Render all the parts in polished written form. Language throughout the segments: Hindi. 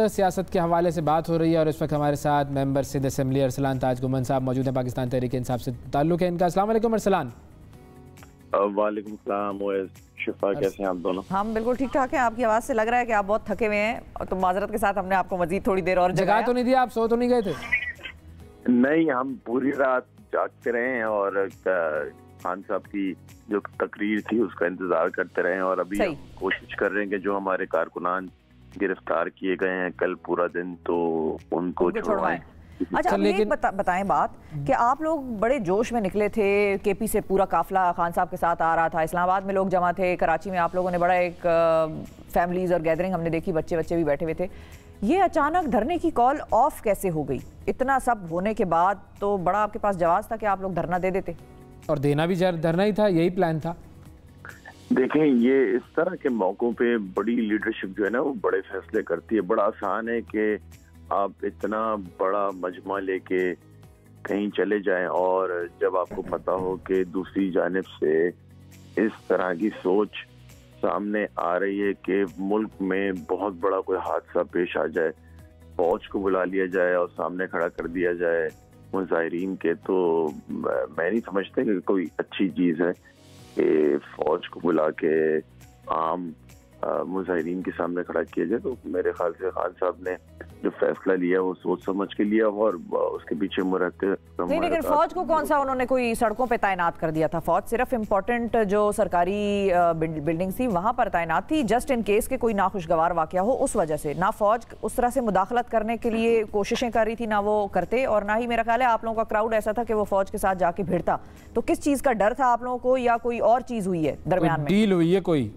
सियासत के हवाले से बात हो रही है और इस वक्त हमारे साथ मेंबर सिंध असेंबली अरसलान ताज गुमन साहब मौजूद हैं। पाकिस्तान तहरीक इंसाफ से ताल्लुक़ है इनका। अस्सलाम वालेकुम अरसलान। वालेकुम सलाम। शिफा, कैसे हैं आप दोनों? हम बिल्कुल ठीक ठाक हैं। आपकी आवाज़ से लग रहा है कि आप बहुत थके हुए हैं, तो माजरत के साथ हमने आपको मजीद थोड़ी देर और जगा तो नहीं दिया? आप सो तो नहीं गए थे? नहीं, हम पूरी रात जागते रहे हैं और खान साहब की जो तकरीर थी उसका इंतजार करते रहे हैं और अभी हम कोशिश कर रहे हैं कि जो हमारे कारकुनान गिरफ्तार किए गए हैं कल पूरा दिन तो उनको छुड़वाएं। अच्छा, अब एक बताएं बात कि आप लोग बड़े जोश में निकले थे, केपी से पूरा काफिला खान साहब के साथ आ रहा था, इस्लामाबाद में लोग जमा थे, कराची में आप लोगों ने बड़ा एक फैमिलीज और गैदरिंग हमने देखी, बच्चे भी बैठे हुए थे। ये अचानक धरने की कॉल ऑफ कैसे हो गई? इतना सब होने के बाद तो बड़ा आपके पास जवाब था कि आप लोग धरना दे देते, और देना भी धरना ही था, यही प्लान था। देखें, ये इस तरह के मौकों पे बड़ी लीडरशिप जो है ना वो बड़े फैसले करती है। बड़ा आसान है कि आप इतना बड़ा मजमा लेके कहीं चले जाएं और जब आपको पता हो कि दूसरी जानिब से इस तरह की सोच सामने आ रही है कि मुल्क में बहुत बड़ा कोई हादसा पेश आ जाए, फौज को बुला लिया जाए और सामने खड़ा कर दिया जाए मुजाहिरीन के, तो मैं नहीं समझता कि कोई अच्छी चीज़ है कि फौज को बुला के आम मुजाहिरीन के सामने खड़ा किया जाए। तो मेरे ख्याल से खान साहब ने जो फैसला लिया वो सोच समझ के लिया और उसके पीछे नहीं, लेकिन फौज को कौन सा उन्होंने कोई सड़कों पे तैनात कर दिया था? फौज सिर्फ इम्पोर्टेंट जो सरकारी बिल्डिंग थी वहां पर तैनात थी, जस्ट इन केस के कोई नाखुशगवार वाकया हो उस वजह से। ना फौज उस तरह से मुदाखलत करने के लिए कोशिशें कर रही थी, ना वो करते, और ना ही मेरा ख्याल है आप लोगों का क्राउड ऐसा था कि वो फौज के साथ जाके भिड़ता। तो किस चीज का डर था आप लोगों को, या कोई और चीज हुई है दरमियान में? डील हुई है कोई?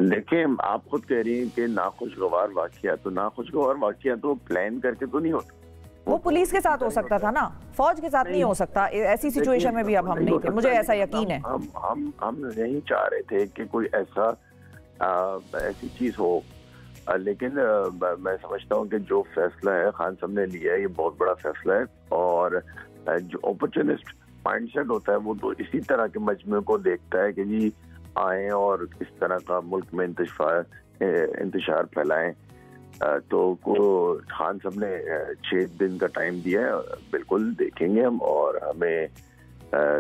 देखिए, आप खुद कह रही हैं कि नाखुशगवार वाकया, तो नाखुशगवार वाकया तो प्लान करके तो नहीं होता। वो पुलिस के साथ हो सकता था ना, फौज के साथ नहीं हो सकता। ऐसी सिचुएशन में भी अब हम नहीं थे, मुझे ऐसा यकीन है। हम नहीं चाह रहे थे कि कोई ऐसी चीज हो, लेकिन मैं समझता हूँ कि जो फैसला है खान साहब ने लिया है ये बहुत बड़ा फैसला है। और जो अपॉर्चुनिस्ट माइंडसेट होता है वो तो इसी तरह के मजमे को देखता है कि जी आए और इस तरह का मुल्क में इंतशार फैलाएं। तो खान साहब ने 6 दिन का टाइम दिया है, बिल्कुल देखेंगे हम। और हमें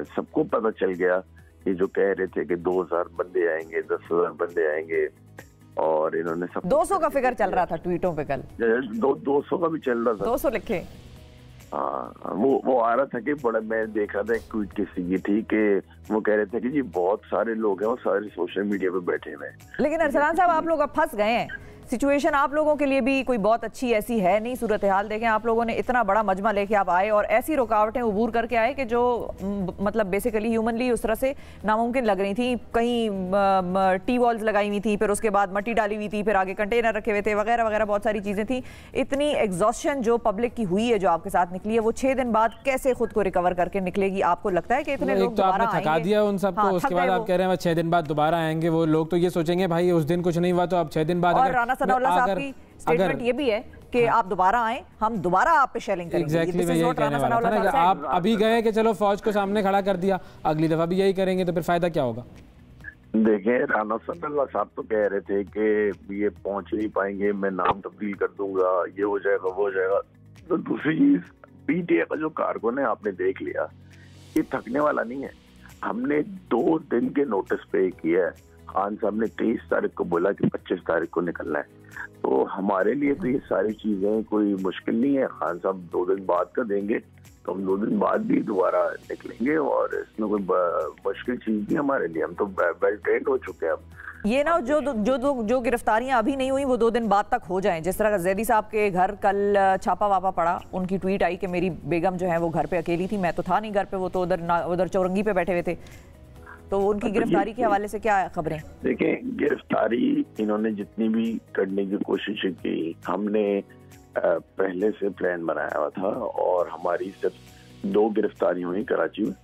सबको पता चल गया कि जो कह रहे थे कि 2000 बंदे आएंगे, 10,000 बंदे आएंगे, और इन्होंने सब 200 का फिगर चल रहा था ट्वीटों पे कल। 200 का भी चल रहा था, 200 लिखे। हाँ, वो आ रहा था कि बड़ा, मैं देख रहा था एक ट्वीट किसी की थी कि वो कह रहे थे कि जी बहुत सारे लोग हैं और सारे सोशल मीडिया पे बैठे हुए हैं। लेकिन अरसलान साहब, आप लोग अब फंस गए हैं। सिचुएशन आप लोगों के लिए भी कोई बहुत अच्छी ऐसी है नहीं सूरत हाल। देखें, आप लोगों ने इतना बड़ा मजमा लेके आप आए और ऐसी रुकावटें उबूर करके आए कि जो मतलब बेसिकली ह्यूमनली उस तरह से नामुमकिन लग रही थी। कहीं टी वॉल्स लगाई हुई थी, फिर उसके बाद मट्टी डाली हुई थी, फिर आगे कंटेनर रखे हुए थे, वगैरह वगैरह बहुत सारी चीज़ें थी। इतनी एग्जॉस्शन जो पब्लिक की हुई है, जो आपके साथ निकली है, वो 6 दिन बाद कैसे खुद को रिकवर करके निकलेगी? आपको लगता है कि इतने लोग दोबारा थका दिया उन सबको, उसके बाद आप कह रहे हैं 6 दिन बाद दोबारा आएंगे? वो लोग तो ये सोचेंगे भाई उस दिन कुछ नहीं हुआ तो अब 6 दिन बाद। और राना सनाउल्लाह साहब की स्टेटमेंट ये भी है कि आप दोबारा आए, हम दोबारा आप पे शेलिंग करेंगे। एग्जैक्टली मैं यही कहने वाला था ना कि आप अभी गए कि चलो फौज को सामने खड़ा कर दिया, अगली दफा भी यही करेंगे तो फिर फायदा क्या होगा? देखें, राना सनाउल्लाह साहब तो कह रहे थे कि ये पहुंच नहीं पाएंगे, मैं नाम तब्दील कर दूंगा, ये हो जाएगा, वो हो जाएगा। तो दूसरी चीज, पीटीआई का जो कारकुन है आपने देख लिया, ये थकने वाला नहीं है। हमने 2 दिन के नोटिस पे किया है। खान साहब ने 23 तारीख को बोला कि 25 तारीख को निकलना है, तो हमारे लिए तो ये सारी चीजें कोई मुश्किल नहीं है। खान साहब 2 दिन बाद का देंगे तो हम 2 दिन बाद भी दोबारा निकलेंगे, और इसमें कोई मुश्किल चीज नहीं हमारे लिए। हम तो वेल ट्रेंड हो चुके हैं। अब ये ना जो गिरफ्तारियां अभी नहीं हुई वो 2 दिन बाद तक हो जाएं। जिस तरह जैदी साहब के घर कल छापा वापा पड़ा, उनकी ट्वीट आई कि मेरी बेगम जो है वो घर पे अकेली थी, मैं तो था नहीं घर पे, वो तो उधर चौरंगी पे बैठे हुए थे। तो उनकी गिरफ्तारी के हवाले से क्या खबरें? देखें, गिरफ्तारी इन्होंने जितनी भी करने की कोशिश की, हमने पहले से प्लान बनाया हुआ था, और हमारी सिर्फ 2 गिरफ्तारी हुई कराची में,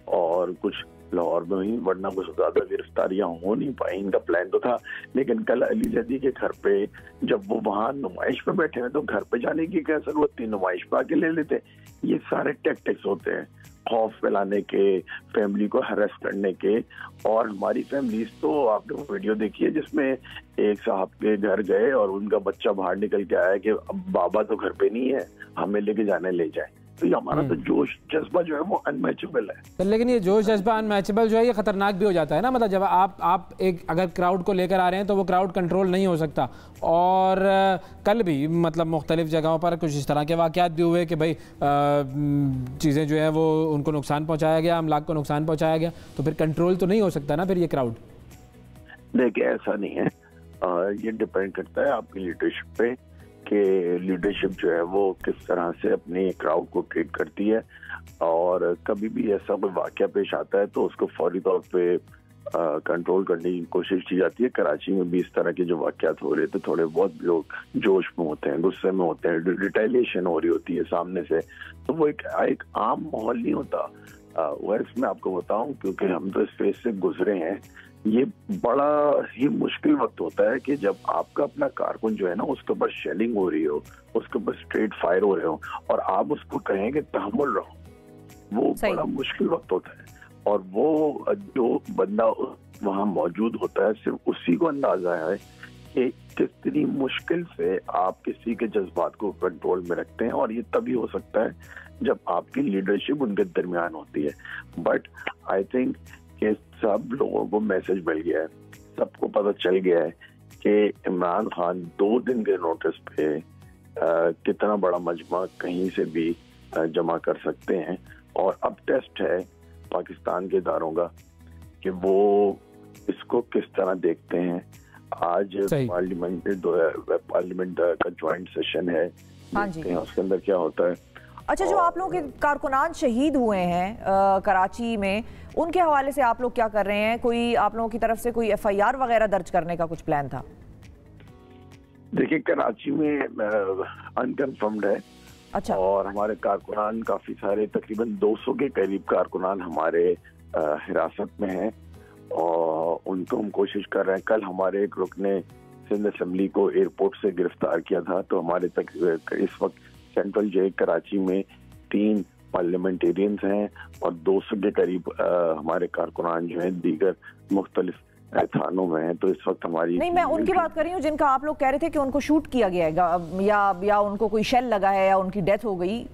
और कुछ लाहौर में हुई, वरना कुछ ज्यादा गिरफ्तारियां हो नहीं पाई। इनका प्लान तो था, लेकिन कल अली जदी के घर पे जब वो वहां नुमाइश पे बैठे हैं तो घर पे जाने की क्या जरूरत थी, नुमाइश पे आके ले लेते। ये सारे टैक्टिक्स होते हैं खौफ फैलाने के, फैमिली को हरेस करने के। और हमारी फैमिलीज तो आपने वो वीडियो देखी है जिसमें एक साहब के घर गए और उनका बच्चा बाहर निकल के आया कि अब बाबा तो घर पे नहीं है, हमें लेके जाने ले जाए। तो ये हमारा तो जोश जज्बा जो है वो अनमैचेबल है। लेकिन ये जोश जज्बा अनमैचेबल जो है ये खतरनाक भी हो जाता है ना, मतलब जब आप एक अगर क्राउड को लेकर आ रहे हैं तो वो क्राउड कंट्रोल नहीं हो सकता। और कल भी मतलब मुख्तलिफ जगहों पर कुछ इस तरह के वाक़यात भी हुए कि भाई चीज़ें जो है वो उनको नुकसान पहुँचाया गया, अमलाक को नुकसान पहुँचाया गया, तो फिर कंट्रोल तो नहीं हो सकता ना फिर ये क्राउड। देखिए ऐसा नहीं है, ये डिपेंड करता है आपकी लीडरशिप पे कि लीडरशिप जो है वो किस तरह से अपने क्राउड को ट्रीट करती है। और कभी भी ऐसा कोई वाकया पेश आता है तो उसको फौरी तौर पे कंट्रोल करने की कोशिश की जाती है। कराची में भी इस तरह के जो वाकयात हो रहे थे, थोड़े बहुत लोग जोश में होते हैं, गुस्से में होते हैं, रिटेलिएशन हो रही होती है सामने से, तो वो एक आम माहौल नहीं होता। वैसे मैं आपको बताऊं, क्योंकि हम तो इस फेज से गुजरे हैं, ये बड़ा ही मुश्किल वक्त होता है कि जब आपका अपना कारकुन जो है ना उसके ऊपर शेलिंग हो रही हो, उसके ऊपर स्ट्रेट फायर हो रहे हो और आप उसको कहें कि तहम्मुल रहो, वो बड़ा मुश्किल वक्त होता है। और वो जो बंदा वहां मौजूद होता है सिर्फ उसी को अंदाजा है कि कितनी मुश्किल से आप किसी के जज्बात को कंट्रोल में रखते हैं। और ये तभी हो सकता है जब आपकी लीडरशिप उनके दरमियान होती है। बट आई थिंक कि सब लोगों को मैसेज मिल गया है, सबको पता चल गया है कि इमरान खान 2 दिन के नोटिस पे कितना बड़ा मजमा कहीं से भी जमा कर सकते हैं। और अब टेस्ट है पाकिस्तान के इदारों का कि वो इसको किस तरह देखते हैं। आज पार्लियामेंट का ज्वाइंट सेशन है, देखते हैं उसके अंदर क्या होता है। अच्छा, जो आप लोगों के कारकुनान शहीद हुए हैं कराची में, उनके हवाले से आप लोग क्या कर रहे हैं? कोई आप लोगों की तरफ से कोई FIR वगैरह दर्ज करने का कुछ प्लान था? देखिए कराची में अनकन्फर्म्ड है। अच्छा। और हमारे कारकुनान काफी सारे, तकरीबन 200 के करीब कारकुनान हमारे हिरासत में हैं और उनको हम कोशिश कर रहे हैं। कल हमारे एक रुकन ने सिंध असेंबली को एयरपोर्ट से गिरफ्तार किया था, तो हमारे तक इस वक्त सेंट्रल जेल कराची में 3 पार्लियामेंटेरियंस हैं और 200 के करीब हमारे कारकुनान जो हैं दीगर मुख्तलिफ थानों में हैं। तो इस वक्त हमारी नहीं, मैं उनकी बात कर रही हूँ जिनका आप लोग कह रहे थे कि उनको शूट किया गया है या उनको कोई शेल लगा है या उनकी डेथ हो गई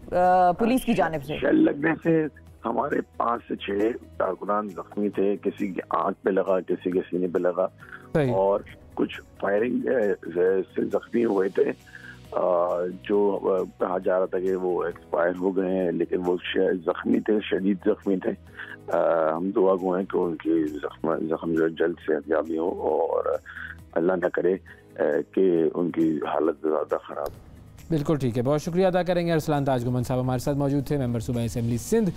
पुलिस की जानिब से। शेल लगने से हमारे 5 से 6 कारकुनान जख्मी थे, किसी की आंख पे लगा, किसी के सीने पे लगा और कुछ फायरिंग से जख्मी हुए थे। जो कहा जा रहा था कि वो एक्सपायर हो गए हैं, लेकिन वो जख्मी थे, शदीद जख्मी थे। हम दुआ गो हैं कि उनकी जख्म जो जल्द से याबी हो और अल्लाह न करे कि उनकी हालत ज़्यादा ख़राब। बिल्कुल ठीक है, बहुत शुक्रिया अदा करेंगे। अरसलान ताज गुमन साहब हमारे साथ मौजूद थे, मेंबर सूबाई असेंबली सिंध।